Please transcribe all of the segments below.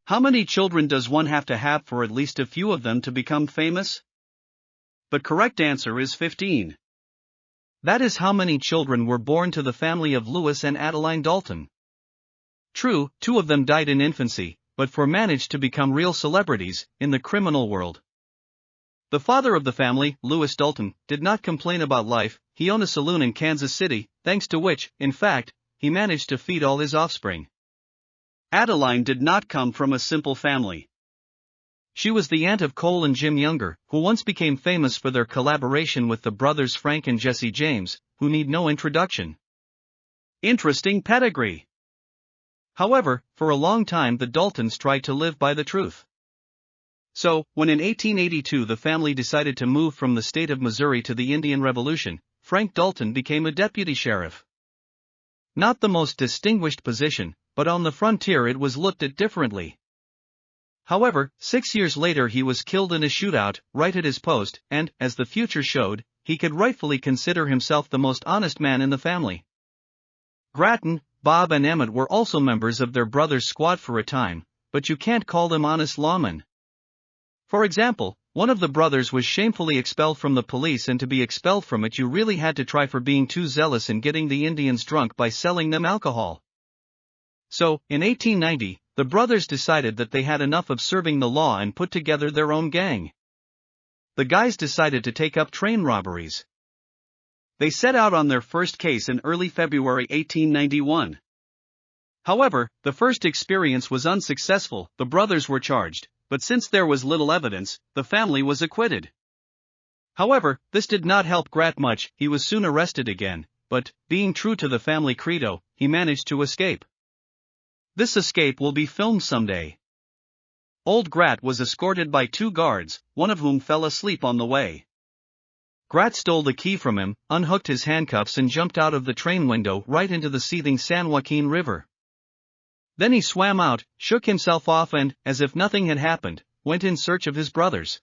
How many children does one have to have for at least a few of them to become famous? The correct answer is 15. That is how many children were born to the family of Lewis and Adeline Dalton. True, 2 of them died in infancy, but 4 managed to become real celebrities in the criminal world. The father of the family, Lewis Dalton, did not complain about life. He owned a saloon in Kansas City, thanks to which, in fact, he managed to feed all his offspring. Adeline did not come from a simple family. She was the aunt of Cole and Jim Younger, who once became famous for their collaboration with the brothers Frank and Jesse James, who need no introduction. Interesting pedigree. However, for a long time the Daltons tried to live by the truth. So, when in 1882 the family decided to move from the state of Missouri to the Indian Revolution, Frank Dalton became a deputy sheriff. Not the most distinguished position, but on the frontier it was looked at differently. However, 6 years later he was killed in a shootout, right at his post, and, as the future showed, he could rightfully consider himself the most honest man in the family. Grattan, Bob and Emmett were also members of their brother's squad for a time, but you can't call them honest lawmen. For example, one of the brothers was shamefully expelled from the police, and to be expelled from it you really had to try for being too zealous in getting the Indians drunk by selling them alcohol. So, in 1890, the brothers decided that they had enough of serving the law and put together their own gang. The guys decided to take up train robberies. They set out on their first case in early February 1891. However, the first experience was unsuccessful. The brothers were charged, but since there was little evidence, the family was acquitted. However, this did not help Grat much. He was soon arrested again, but, being true to the family credo, he managed to escape. This escape will be filmed someday. Old Grat was escorted by 2 guards, one of whom fell asleep on the way. Grat stole the key from him, unhooked his handcuffs and jumped out of the train window right into the seething San Joaquin River. Then he swam out, shook himself off and, as if nothing had happened, went in search of his brothers.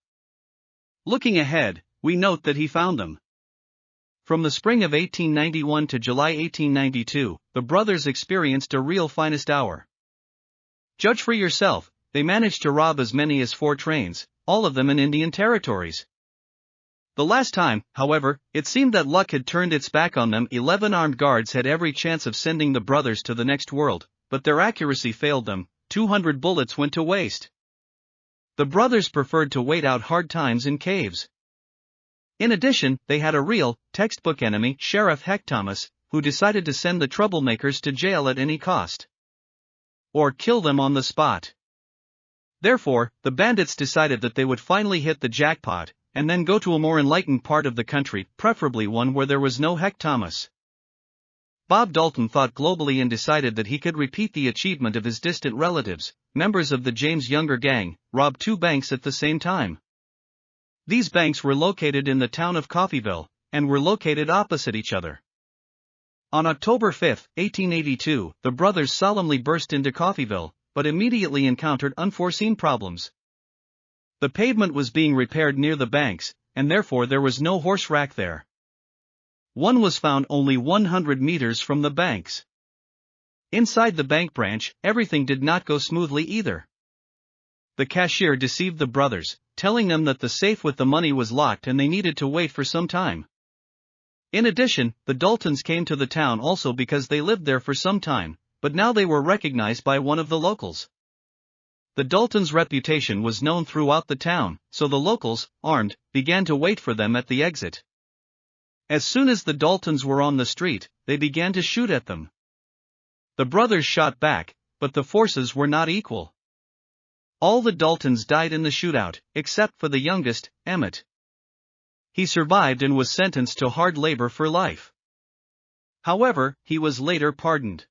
Looking ahead, we note that he found them. From the spring of 1891 to July 1892, the brothers experienced a real finest hour. Judge for yourself, they managed to rob as many as 4 trains, all of them in Indian territories. The last time, however, it seemed that luck had turned its back on them. 11 armed guards had every chance of sending the brothers to the next world, but their accuracy failed them. 200 bullets went to waste. The brothers preferred to wait out hard times in caves. In addition, they had a real, textbook enemy, Sheriff Heck Thomas, who decided to send the troublemakers to jail at any cost. Or kill them on the spot. Therefore, the bandits decided that they would finally hit the jackpot, and then go to a more enlightened part of the country, preferably one where there was no Heck Thomas. Bob Dalton thought globally and decided that he could repeat the achievement of his distant relatives, members of the James Younger gang, rob 2 banks at the same time. These banks were located in the town of Coffeyville, and were located opposite each other. On October 5, 1882, the brothers solemnly burst into Coffeyville, but immediately encountered unforeseen problems. The pavement was being repaired near the banks, and therefore there was no horse rack there. One was found only 100 meters from the banks. Inside the bank branch, everything did not go smoothly either. The cashier deceived the brothers, telling them that the safe with the money was locked and they needed to wait for some time. In addition, the Daltons came to the town also because they lived there for some time, but now they were recognized by one of the locals. The Daltons' reputation was known throughout the town, so the locals, armed, began to wait for them at the exit. As soon as the Daltons were on the street, they began to shoot at them. The brothers shot back, but the forces were not equal. All the Daltons died in the shootout, except for the youngest, Emmett. He survived and was sentenced to hard labor for life. However, he was later pardoned.